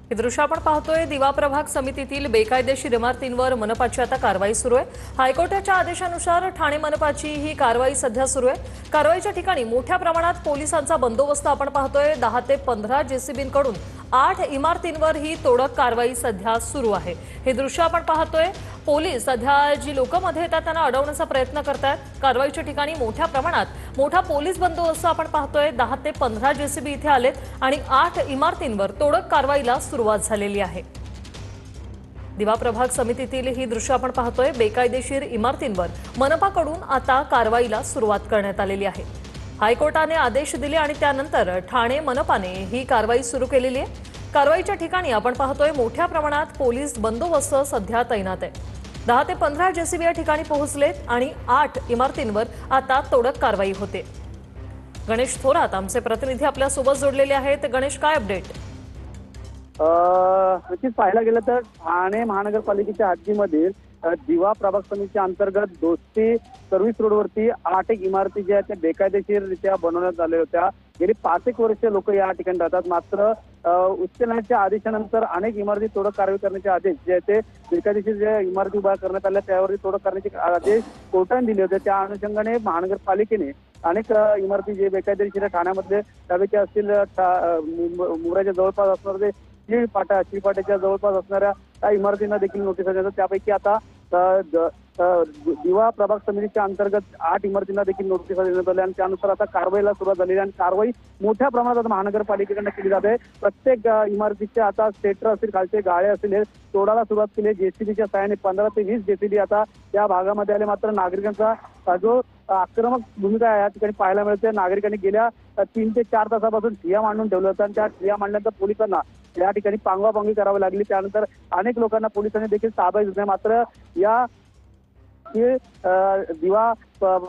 हे दृश्य आपण पाहतोय दिवा प्रभाग समितीतील बेकायदेशीर इमारतींवर मनपाची आता कारवाई सुरू आहे। हायकोर्टाच्या आदेशानुसार ठाणे मनपाची ही कारवाई सध्या सुरू आहे। कारवाईच्या ठिकाणी मोठ्या प्रमाणात पोलिसांचा बंदोबस्त आपण पाहतोय। 10 ते 15 जेसीबींकडून 8 इमारतींवर ही तोडक कारवाई सध्या सुरू आहे। हे दृश्य आपण पाहतोय। पोलीस सध्या जी लोक मध्ये येतात त्यांना अडवण्याचा प्रयत्न करतात। कारवाईच्या ठिकाणी मोठ्या प्रमाणात मोठा पोलीस बंदोबस्त आपण पाहतोय। 10 ते 15 जेसीबी इथे आलेत आणि 8 इमारतींवर तोडक कारवाईला सुरुवात झालेली आहे। दिवा प्रभाग समितीतील ही दृश्य आपण पाहतोय। बेकायदेशीर इमारतींवर मनपाकडून आता कारवाईला सुरुवात करण्यात आलेली आहे। हायकोर्टाने आदेश दिले आणि त्यानंतर ठाणे मनपाने ही कारवाई सुरू केलेली आहे। कारवाईच्या ठिकाणी आपण पाहतोय मोठ्या प्रमाणात पोलीस बंदोबस्त सध्या तैनात आहे। 10 ते 15 जेसीबी या ठिकाणी पोहोचलेत आणि 8 इमारतींवर आता तोडक कारवाई होते। गणेश थोरात आमचे प्रतिनिधी आपल्या सोबत जोडलेले आहेत। गणेश, काय अपडेट? नक्कीच पाहायला गेलं तर ठाणे महानगरपालिकेच्या हद्दीमध्ये दिवा प्रभाग समितीच्या अंतर्गत दोस्ती सर्व्हिस रोडवरती 8 इमारती ज्या आहेत त्या बेकायदेशीररित्या बनवण्यात आल्या होत्या। गेली 5 एक वर्ष लोक या ठिकाणी राहतात। मात्र उच्च न्यायालयाच्या आदेशानंतर अनेक इमारती तोडक कारवाई करण्याचे आदेश जे आहेत ते बेकायदेशीर ज्या इमारती उभ्या करण्यात आल्या त्यावरती तोडक करण्याचे आदेश कोर्टाने दिले होते। त्या अनुषंगाने महानगरपालिकेने अनेक इमारती जे बेकायदेशीर ठाण्यामधले त्यापैकी असतील मुंब्राच्या जवळपास असणारे चिळपाट्याच्या जवळपास असणाऱ्या त्या इमारतींना देखील नोटीस देतात। त्यापैकी आता दिवा प्रभाग समितीच्या अंतर्गत 8 इमारतींना देखील नोटीस देण्यात आल्या आणि त्यानुसार आता कारवाईला सुरुवात झालेली आणि कारवाई मोठ्या प्रमाणात महानगरपालिकेकडून केली जाते। प्रत्येक इमारतीचे आता स्टेटर असतील, खालचे गाळे असतील हे तोडायला सुरुवात केली। जेसीबीच्या सहाय्याने 15 ते 20 जेसीबी आता या भागामध्ये आले। मात्र नागरिकांचा जो आक्रमक भूमिका या ठिकाणी पाहायला मिळते। नागरिकांनी गेल्या 3 ते 4 तासापासून ठिय्या मांडून ठेवलं होतं आणि त्या ठिय्या मांडल्यानंतर पोलिसांना या ठिकाणी पांगवापांगवी करावी लागली। त्यानंतर अनेक लोकांना पोलिसांनी देखील ताब्यात घेतलं। मात्र या दिवा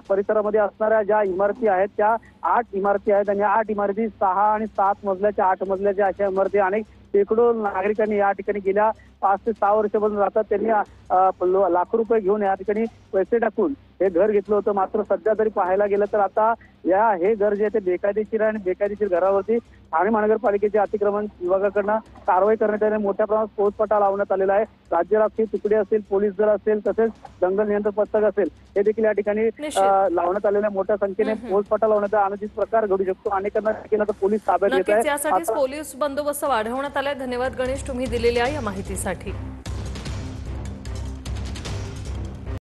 परिसरामध्ये असणाऱ्या ज्या इमारती आहेत त्या 8 इमारती आहेत आणि 8 इमारती 6 आणि 7 मजल्याच्या 8 मजल्याच्या अशा इमारती अनेक शेकडो नागरिकांनी या ठिकाणी गेल्या 5 ते 6 वर्षापासून राहतात। त्यांनी लाखो रुपये घेऊन या ठिकाणी पैसे टाकून हे घर घेतलं होतं। मात्र सध्या तरी पाहायला गेलं तर आता हे घर जे आहे ते बेकायदेशीर आहे आणि बेकायदेशीर घरावरती ठाणे महानगरपालिकेच्या अतिक्रमण विभागाकडनं कारवाई करण्यात आली। मोठ्या प्रमाणात फौजफाटा लावण्यात आलेला आहे। राज्य राखीव तुकडे असेल, पोलीस दल असेल, तसेच दंगल नियंत्रण पथक असेल हे देखील या ठिकाणी लावण्यात आलेल्या मोठ्या संख्येने फौजफाटा लावण्याचा अनुचित प्रकार घडू शकतो। अनेकांना देखील आता पोलीस ताब्यात घेत आहेत। यासाठीच पोलीस बंदोबस्त वाढवण्यात आलाय। धन्यवाद गणेश, तुम्ही दिलेल्या या माहितीसाठी।